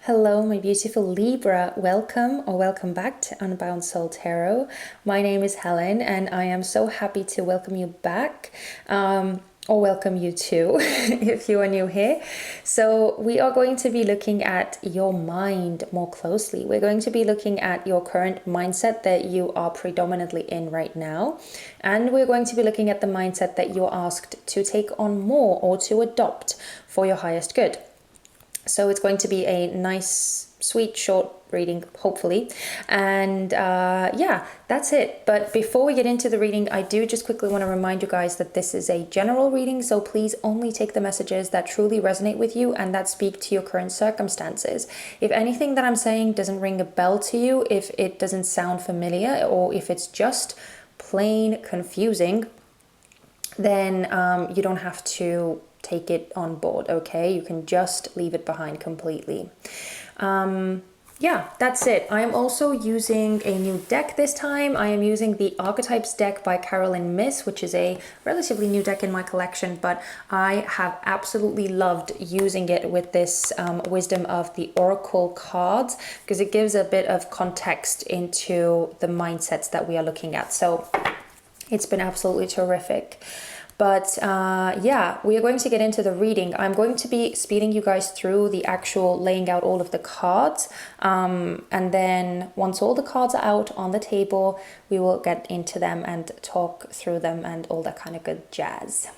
Hello, my beautiful Libra. Welcome or welcome back to Unbound Soul Tarot. My name is Helen and I am so happy to welcome you back. Or welcome you too if you are new here. So we are going to be looking at your mind more closely. We're going to be looking at your current mindset that you are predominantly in right now. And we're going to be looking at the mindset that you're asked to take on more or to adopt for your highest good. So it's going to be a nice, sweet, short reading, hopefully. And yeah, that's it. But before we get into the reading, I do just quickly want to remind you guys that this is a general reading. So please only take the messages that truly resonate with you and that speak to your current circumstances. If anything that I'm saying doesn't ring a bell to you, if it doesn't sound familiar, or if it's just plain confusing, then you don't have to take it on board, okay? You can just leave it behind completely. Yeah, that's it. I am also using a new deck this time. I am using the Archetypes deck by Carolyn Miss, which is a relatively new deck in my collection, but I have absolutely loved using it with this Wisdom of the Oracle cards because it gives a bit of context into the mindsets that we are looking at. So it's been absolutely terrific. But yeah, we are going to get into the reading. I'm going to be speeding you guys through the actual laying out all of the cards. And then once all the cards are out on the table, we will get into them and talk through them and all that kind of good jazz.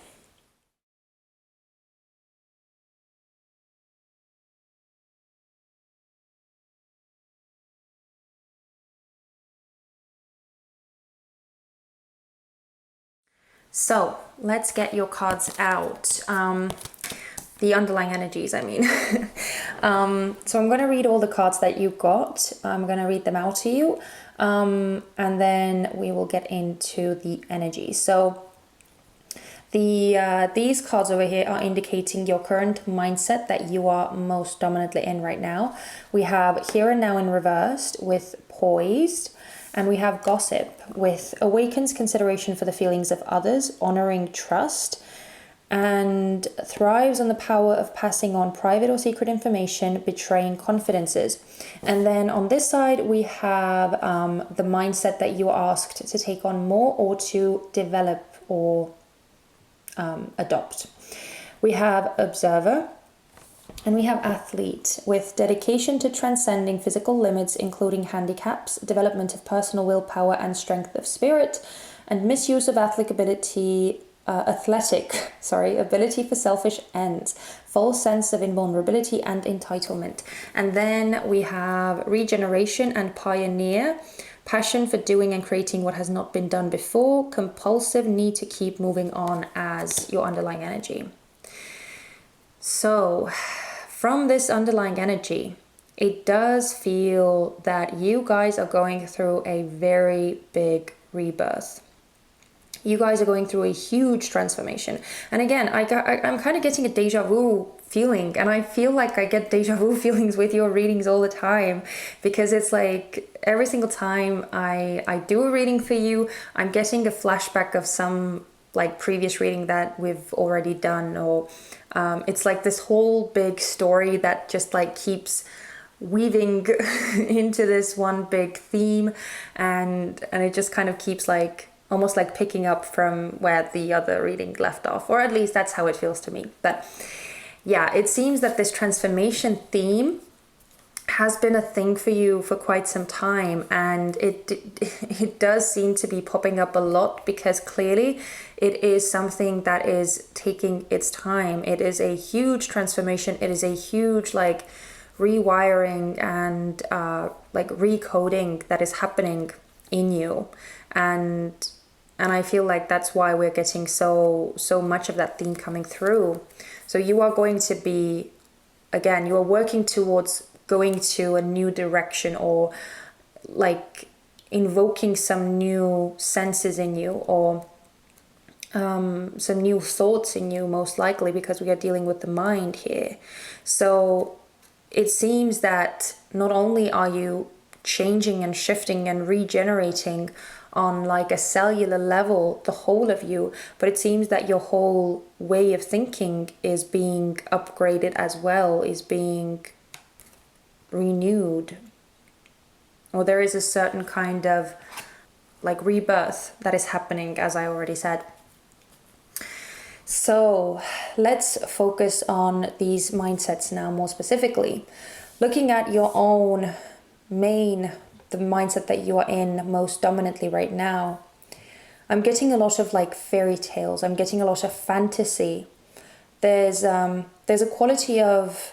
So let's get your cards out. The underlying energies, I mean. So I'm going to read all the cards that you got. I'm going to read them out to you. And then we will get into the energy. So these cards over here are indicating your current mindset that you are most dominantly in right now. We have here and now in reversed with poised. And we have gossip with awakens consideration for the feelings of others, honoring trust, and thrives on the power of passing on private or secret information, betraying confidences. And then on this side, we have the mindset that you are asked to take on more or to develop or adopt. We have observer. And we have athlete with dedication to transcending physical limits, including handicaps, development of personal willpower and strength of spirit, and misuse of ability for selfish ends, false sense of invulnerability and entitlement. And then we have regeneration and pioneer, passion for doing and creating what has not been done before, compulsive need to keep moving on as your underlying energy. So from this underlying energy, it does feel that you guys are going through a very big rebirth. You guys are going through a huge transformation. And again, I'm kind of getting a deja vu feeling, and I feel like I get deja vu feelings with your readings all the time, because it's like every single time I do a reading for you, I'm getting a flashback of some like previous reading that we've already done, or it's like this whole big story that just like keeps weaving into this one big theme, and it just kind of keeps like almost like picking up from where the other reading left off, or at least that's how it feels to me. But yeah, it seems that this transformation theme has been a thing for you for quite some time, and it does seem to be popping up a lot, because clearly it is something that is taking its time. It is a huge transformation. It is a huge like rewiring and like recoding that is happening in you, and I feel like that's why we're getting so much of that theme coming through. So you are going to be, again, you are working towards going to a new direction, or like invoking some new senses in you, or some new thoughts in you, most likely, because we are dealing with the mind here. So it seems that not only are you changing and shifting and regenerating on like a cellular level, the whole of you, but it seems that your whole way of thinking is being upgraded as well, is being renewed, or there is a certain kind of like rebirth that is happening, as I already said. So let's focus on these mindsets now more specifically. Looking at your own the mindset that you are in most dominantly right now, I'm getting a lot of like fairy tales. I'm getting a lot of fantasy. There's a quality of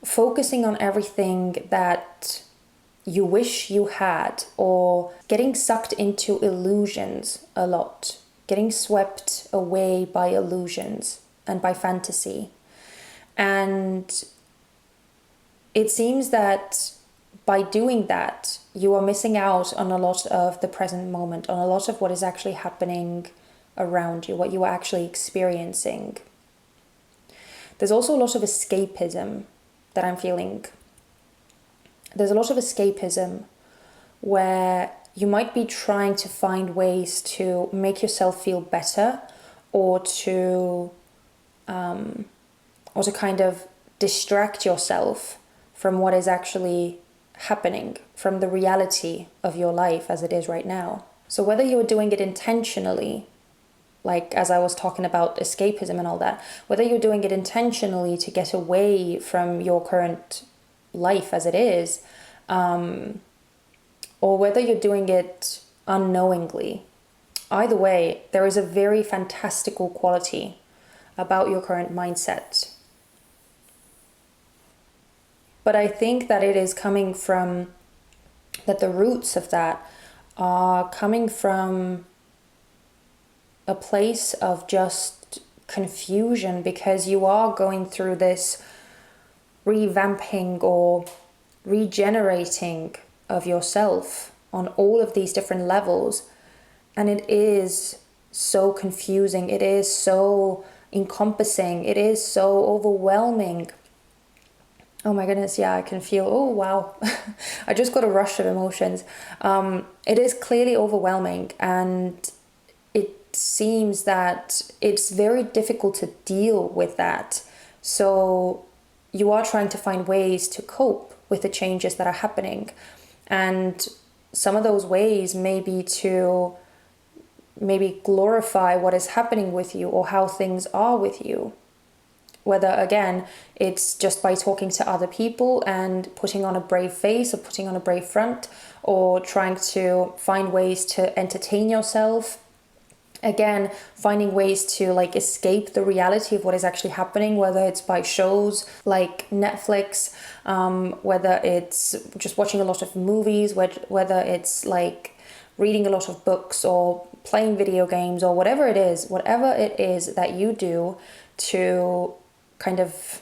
focusing on everything that you wish you had, or getting sucked into illusions a lot, getting swept away by illusions and by fantasy. And it seems that by doing that, you are missing out on a lot of the present moment, on a lot of what is actually happening around you, what you are actually experiencing. There's also a lot of escapism that I'm feeling. There's a lot of escapism where you might be trying to find ways to make yourself feel better, or to kind of distract yourself from what is actually happening, from the reality of your life as it is right now. So whether you're doing it intentionally, like as I was talking about escapism and all that, whether you're doing it intentionally to get away from your current life as it is, or whether you're doing it unknowingly, either way, there is a very fantastical quality about your current mindset. But I think that it is coming from, that the roots of that are coming from a place of just confusion, because you are going through this revamping or regenerating of yourself on all of these different levels. And it is so confusing. It is so encompassing. It is so overwhelming. Oh my goodness, yeah, I can feel, oh wow, I just got a rush of emotions. It is clearly overwhelming, and it seems that it's very difficult to deal with that. So you are trying to find ways to cope with the changes that are happening. And some of those ways may be to maybe glorify what is happening with you, or how things are with you. Whether, again, it's just by talking to other people and putting on a brave face, or putting on a brave front, or trying to find ways to entertain yourself. Again, finding ways to like escape the reality of what is actually happening, whether it's by shows like Netflix, whether it's just watching a lot of movies, whether it's like reading a lot of books, or playing video games, or whatever it is that you do to kind of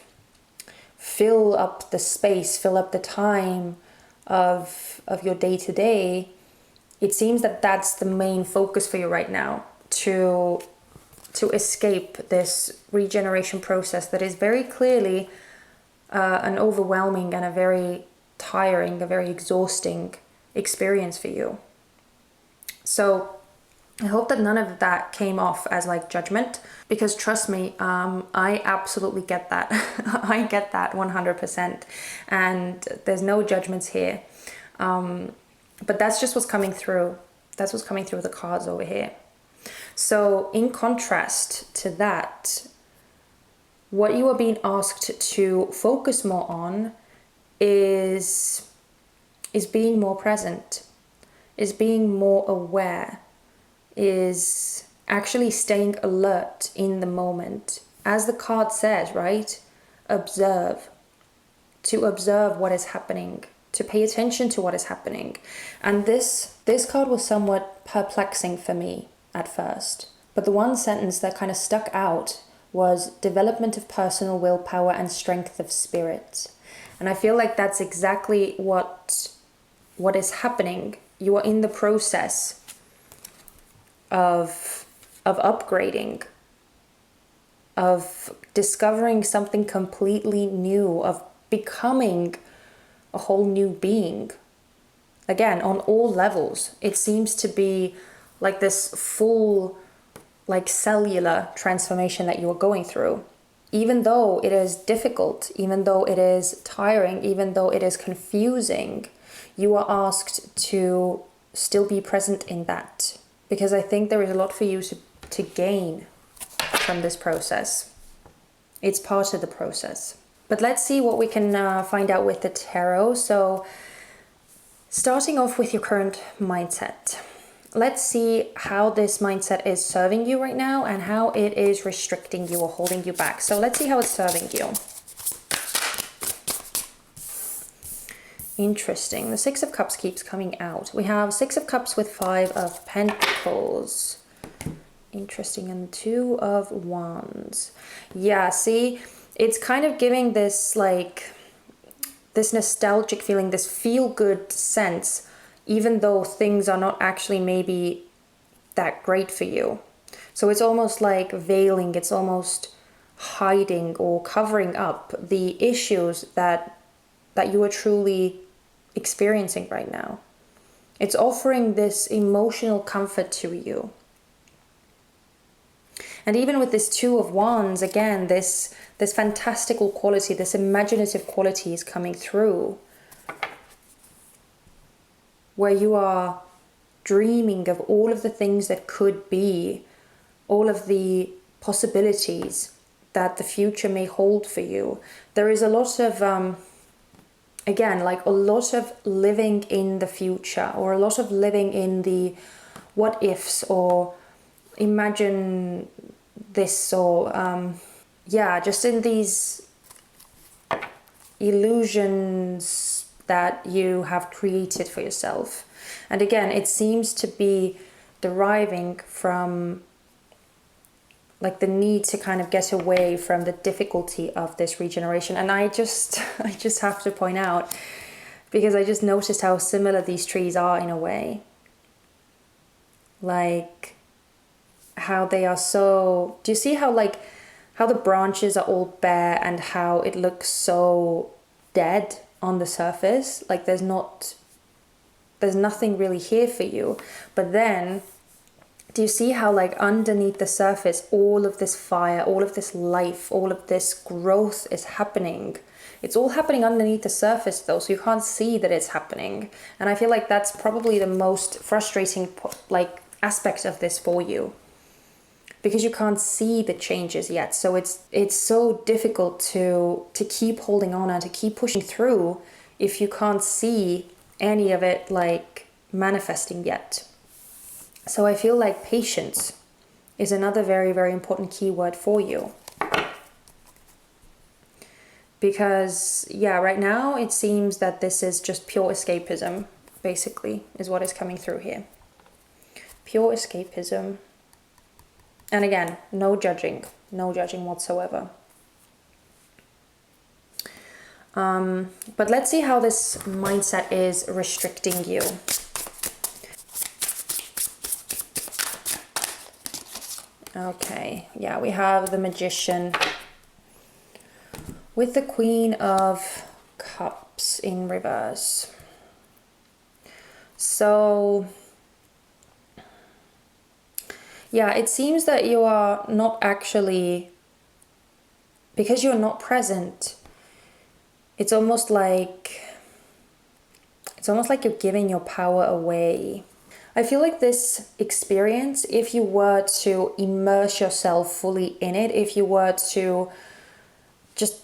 fill up the space, fill up the time of your day to day. It seems that that's the main focus for you right now, to escape this regeneration process that is very clearly an overwhelming and a very tiring, a very exhausting experience for you. So I hope that none of that came off as like judgment, because trust me, I absolutely get that. I get that 100%, and there's no judgments here. But that's just what's coming through. That's what's coming through the cards over here. So in contrast to that, what you are being asked to focus more on is being more present, is being more aware, is actually staying alert in the moment. As the card says, right? Observe. To observe what is happening, to pay attention to what is happening. And this card was somewhat perplexing for me at first. But the one sentence that kind of stuck out was development of personal willpower and strength of spirit. And I feel like that's exactly what is happening. You are in the process of upgrading, of discovering something completely new, of becoming a whole new being. Again, on all levels, it seems to be like this full, like cellular transformation that you are going through. even though it is difficult, even though it is tiring, even though it is confusing, you are asked to still be present in that. Because I think there is a lot for you to gain from this process. It's part of the process. But let's see what we can find out with the tarot. So starting off with your current mindset. Let's see how this mindset is serving you right now and how it is restricting you or holding you back. So let's see how it's serving you. Interesting. The Six of Cups keeps coming out. We have Six of Cups with Five of Pentacles. Interesting. And Two of Wands. Yeah, see, it's kind of giving this like this nostalgic feeling, this feel-good sense, even though things are not actually maybe that great for you. So it's almost like veiling, it's almost hiding or covering up the issues that you are truly experiencing right now. It's offering this emotional comfort to you. And even with this Two of Wands, again, this fantastical quality, this imaginative quality is coming through, where you are dreaming of all of the things that could be, all of the possibilities that the future may hold for you. There is a lot of, again, like a lot of living in the future, or a lot of living in the what ifs, or imagine this, or yeah, just in these illusions that you have created for yourself. And again, it seems to be deriving from like the need to kind of get away from the difficulty of this regeneration. And I just have to point out, because I just noticed how similar these trees are in a way. Like how they are so, do you see how like how the branches are all bare and how it looks so dead on the surface? Like there's nothing really here for you. But then do you see how like underneath the surface all of this fire, all of this life, all of this growth is happening? It's all happening underneath the surface though, so you can't see that it's happening. And I feel like that's probably the most frustrating like aspect of this for you, because you can't see the changes yet. So it's so difficult to keep holding on and to keep pushing through if you can't see any of it like manifesting yet. So I feel like patience is another very, very important keyword for you. Because yeah, right now it seems that this is just pure escapism, basically, is what is coming through here. Pure escapism. And again, no judging whatsoever. But let's see how this mindset is restricting you. Okay, yeah, we have the Magician with the Queen of Cups in reverse. So yeah, it seems that you are not actually, because you're not present, it's almost like you're giving your power away. I feel like this experience, if you were to immerse yourself fully in it, if you were to just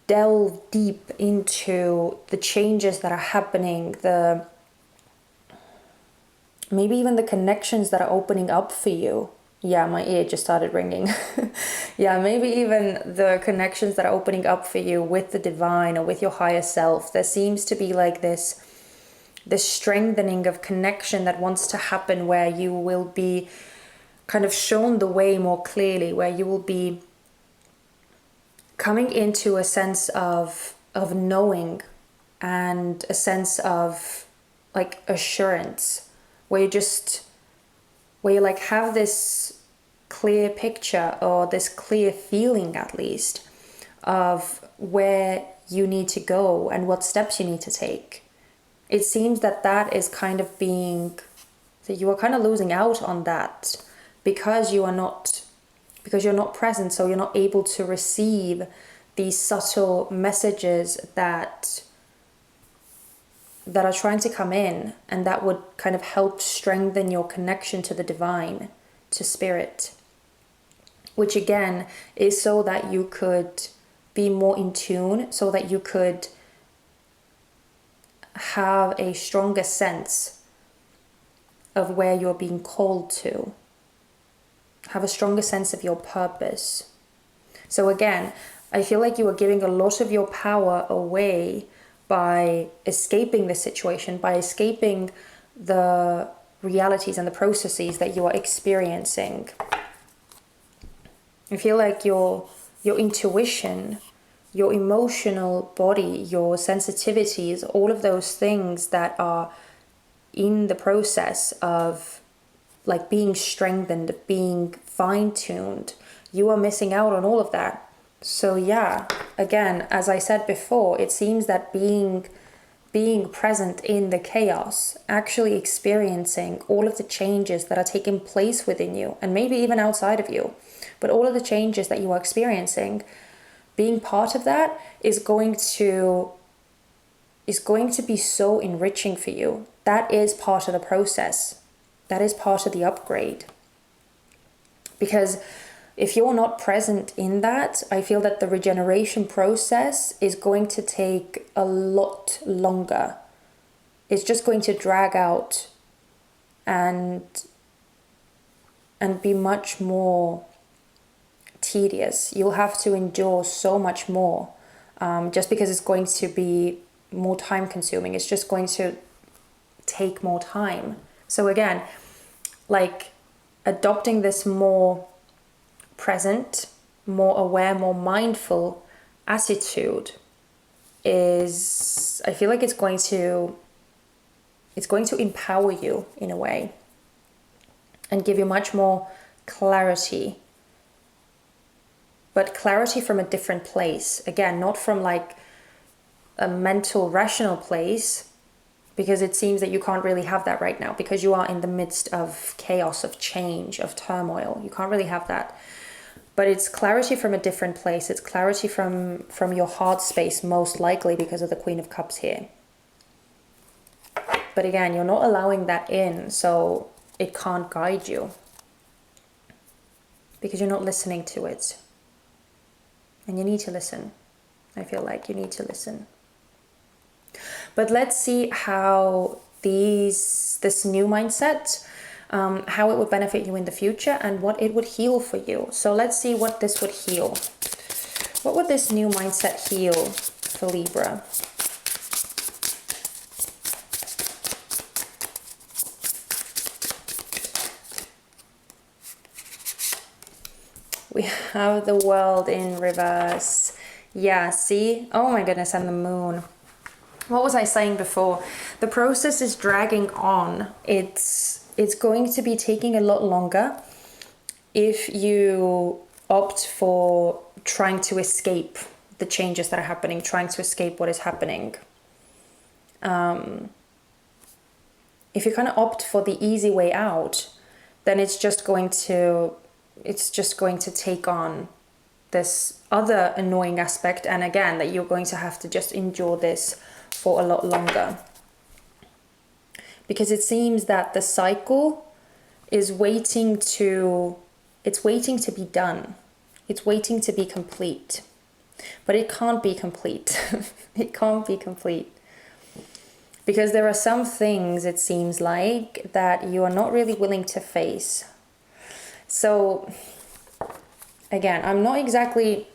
delve deep into the changes that are happening, maybe even the connections that are opening up for you. Yeah, my ear just started ringing. Yeah, maybe even the connections that are opening up for you with the divine or with your higher self. There seems to be like this strengthening of connection that wants to happen, where you will be kind of shown the way more clearly, where you will be coming into a sense of knowing and a sense of like assurance, where you like have this clear picture, or this clear feeling at least, of where you need to go and what steps you need to take. It seems that is kind of that you are kind of losing out on that, because you because you're not present, so you're not able to receive these subtle messages that are trying to come in, and that would kind of help strengthen your connection to the divine, to spirit, which again is so that you could be more in tune, so that you could have a stronger sense of where you're being called to, have a stronger sense of your purpose. So again, I feel like you are giving a lot of your power away by escaping the situation, by escaping the realities and the processes that you are experiencing. I feel like your intuition, your emotional body, your sensitivities, all of those things that are in the process of like being strengthened, being fine-tuned, you are missing out on all of that. So yeah, again, as I said before, it seems that being present in the chaos, actually experiencing all of the changes that are taking place within you, and maybe even outside of you, but all of the changes that you are experiencing, being part of that is going to be so enriching for you. That is part of the process. That is part of the upgrade. Because if you're not present in that, I feel that the regeneration process is going to take a lot longer. It's just going to drag out and be much more tedious. You'll have to endure so much more, just because it's going to be more time consuming. It's just going to take more time. So again, like adopting this more present, more aware, more mindful attitude is, I feel like it's going to empower you in a way and give you much more clarity, but clarity from a different place. Again, not from like a mental rational place, because it seems that you can't really have that right now because you are in the midst of chaos, of change, of turmoil. You can't really have that. But it's clarity from a different place. It's clarity from your heart space, most likely, because of the Queen of Cups here. But again, you're not allowing that in, so it can't guide you because you're not listening to it. And you need to listen. I feel like you need to listen. But let's see how this new mindset, how it would benefit you in the future and what it would heal for you. So let's see what this would heal. What would this new mindset heal for Libra? We have the World in reverse. Yeah, see? Oh my goodness, and the Moon. What was I saying before? The process is dragging on. It's going to be taking a lot longer if you opt for trying to escape the changes that are happening, trying to escape what is happening. If you kind of opt for the easy way out, then it's just going to take on this other annoying aspect, and again, that you're going to have to just endure this for a lot longer. Because it seems that the cycle is waiting to be done. It's waiting to be complete. But it can't be complete. It can't be complete. Because there are some things, it seems like, that you are not really willing to face. So, again, I'm not exactly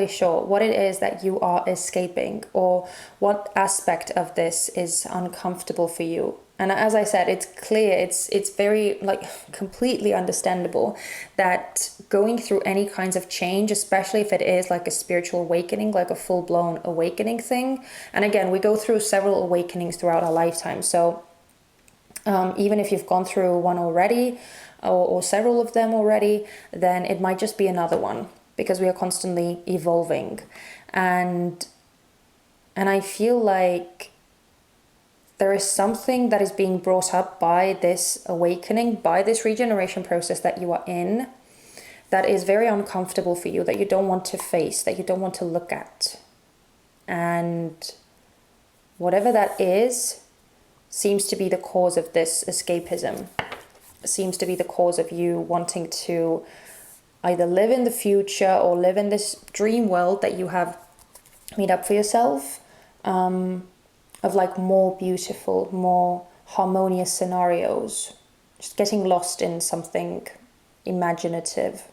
sure what it is that you are escaping or what aspect of this is uncomfortable for you. And as I said, it's clear, it's very completely understandable that going through any kinds of change, especially if it is like a spiritual awakening, like a full-blown awakening thing. And again, we go through several awakenings throughout our lifetime. So even if you've gone through one already or several of them already, then it might just be another one, because we are constantly evolving. And I feel like there is something that is being brought up by this awakening, by this regeneration process that you are in, that is very uncomfortable for you, that you don't want to face, that you don't want to look at. And whatever that is, seems to be the cause of this escapism, seems to be the cause of you wanting to either live in the future or live in this dream world that you have made up for yourself, of like more beautiful, more harmonious scenarios, just getting lost in something imaginative.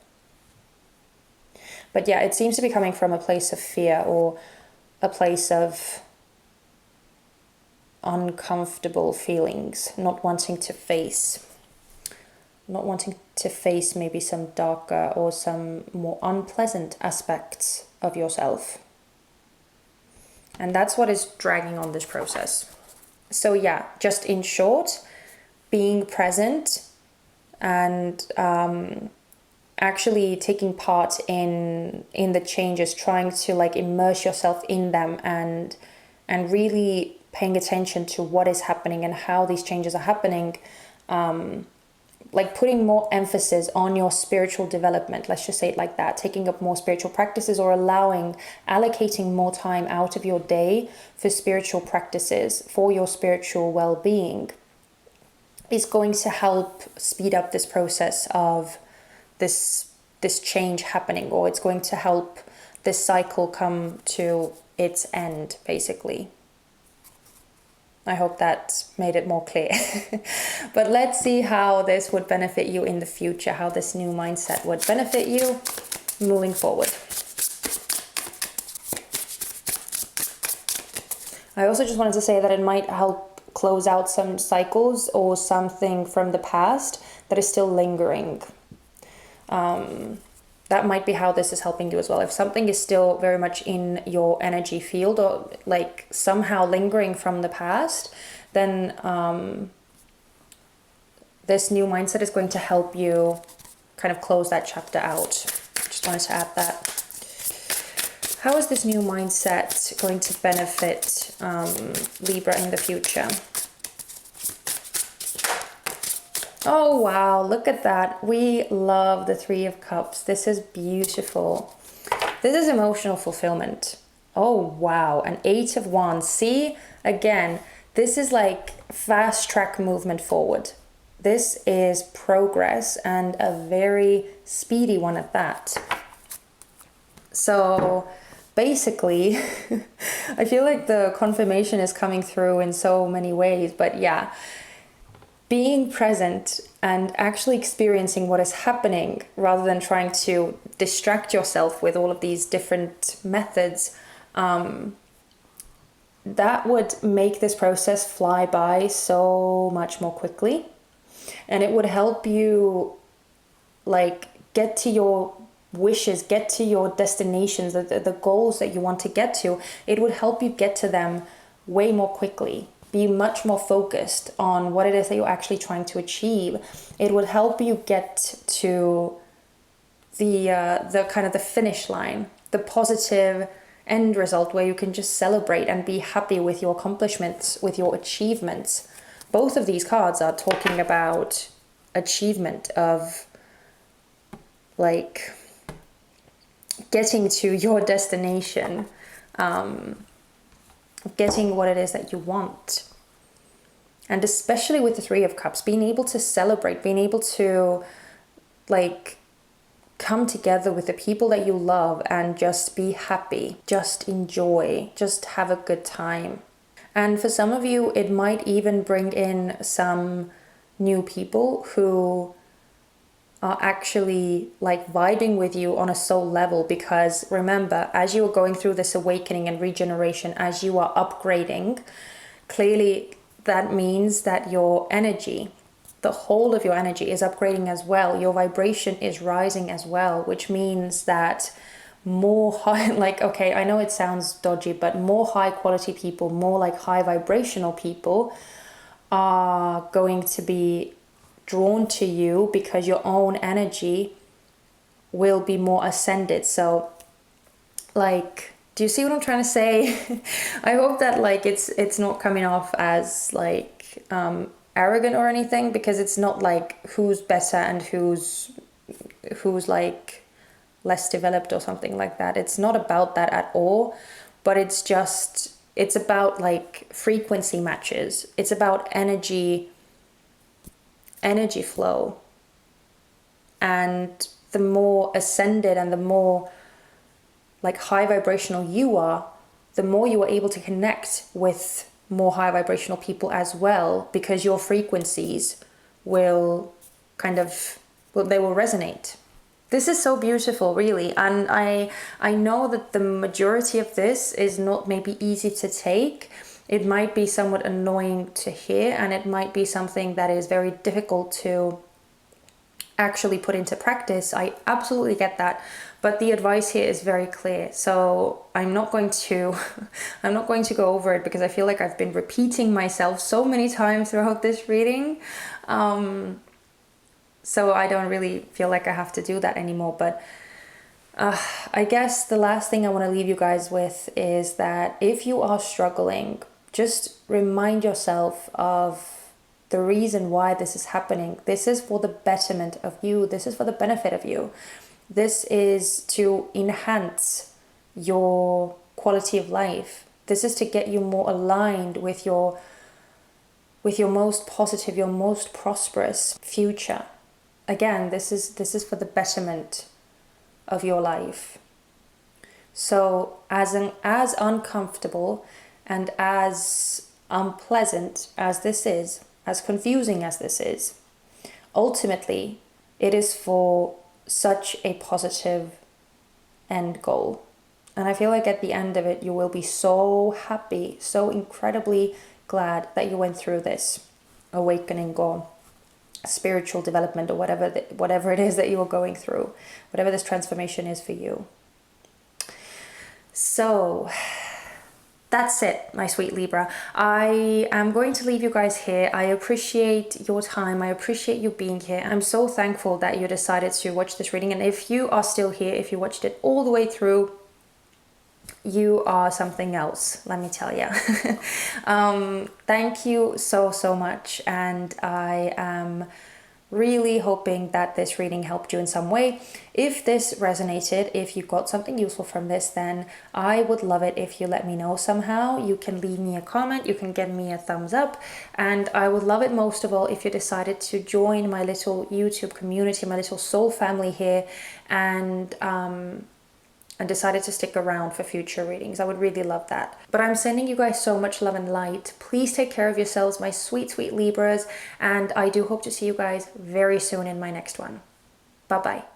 But yeah, it seems to be coming from a place of fear or a place of uncomfortable feelings, not wanting to face maybe some darker or some more unpleasant aspects of yourself. And that's what is dragging on this process. So yeah, just in short, being present and actually taking part in the changes, trying to like immerse yourself in them and really paying attention to what is happening and how these changes are happening, like putting more emphasis on your spiritual development, let's just say it like that, taking up more spiritual practices or allocating more time out of your day for spiritual practices, for your spiritual well-being, is going to help speed up this process of this change happening, or it's going to help this cycle come to its end, basically. I hope that made it more clear. But let's see how this would benefit you in the future, how this new mindset would benefit you moving forward. I also just wanted to say that it might help close out some cycles or something from the past that is still lingering. That might be how this is helping you as well. If something is still very much in your energy field or like somehow lingering from the past, then this new mindset is going to help you kind of close that chapter out. Just wanted to add that. How is this new mindset going to benefit Libra in the future? Oh, wow, look at that. We love the Three of Cups. This is beautiful. This is emotional fulfillment. Oh, wow, an Eight of Wands. See, again, this is like fast track movement forward. This is progress and a very speedy one at that. So basically, I feel like the confirmation is coming through in so many ways, but yeah. Being present and actually experiencing what is happening rather than trying to distract yourself with all of these different methods, that would make this process fly by so much more quickly. And it would help you like get to your wishes, get to your destinations, the goals that you want to get to. It would help you get to them way more quickly. Be much more focused on what it is that you're actually trying to achieve. It would help you get to the kind of the finish line, the positive end result where you can just celebrate and be happy with your accomplishments, with your achievements. Both of these cards are talking about achievement of like getting to your destination, getting what it is that you want. And especially with the Three of Cups, being able to celebrate, being able to like come together with the people that you love and just be happy, just enjoy, just have a good time. And for some of you, it might even bring in some new people who are actually like vibing with you on a soul level, because remember, as you are going through this awakening and regeneration, as you are upgrading, clearly that means that your energy, the whole of your energy is upgrading as well. Your vibration is rising as well, which means that more high, like, okay, I know it sounds dodgy, but more high quality people, more like high vibrational people are going to be drawn to you because your own energy will be more ascended. So like Do you see what I'm trying to say? I hope that like it's not coming off as like arrogant or anything, because it's not like who's better and who's like less developed or something like that. It's not about that at all, but it's about like frequency matches. It's about energy flow. And the more ascended and the more like high vibrational you are, the more you are able to connect with more high vibrational people as well, because your frequencies will they will resonate. This is so beautiful, really. And I know that the majority of this is not maybe easy to take. It might be somewhat annoying to hear, and it might be something that is very difficult to actually put into practice. I absolutely get that, but the advice here is very clear. So I'm not going to go over it, because I feel like I've been repeating myself so many times throughout this reading. So I don't really feel like I have to do that anymore. But I guess the last thing I want to leave you guys with is that if you are struggling, just remind yourself of the reason why this is happening. This is for the betterment of you. This is for the benefit of you. This is to enhance your quality of life. This is to get you more aligned with your most positive, your most prosperous future. Again, this is for the betterment of your life. So as uncomfortable and as unpleasant as this is, as confusing as this is, ultimately it is for such a positive end goal. And I feel like at the end of it, you will be so happy, so incredibly glad that you went through this awakening or spiritual development, or whatever it is that you are going through, whatever this transformation is for you. So that's it, my sweet Libra. I am going to leave you guys here. I appreciate your time. I appreciate you being here. I'm so thankful that you decided to watch this reading. And if you are still here, if you watched it all the way through, you are something else, let me tell you. Thank you so much. And I am really hoping that this reading helped you in some way. If this resonated, if you got something useful from this, then I would love it if you let me know somehow. You can leave me a comment, you can give me a thumbs up, and I would love it most of all if you decided to join my little YouTube community, my little soul family here, and decided to stick around for future readings. I would really love that. But I'm sending you guys so much love and light. Please take care of yourselves, my sweet, sweet Libras, and I do hope to see you guys very soon in my next one. Bye-bye.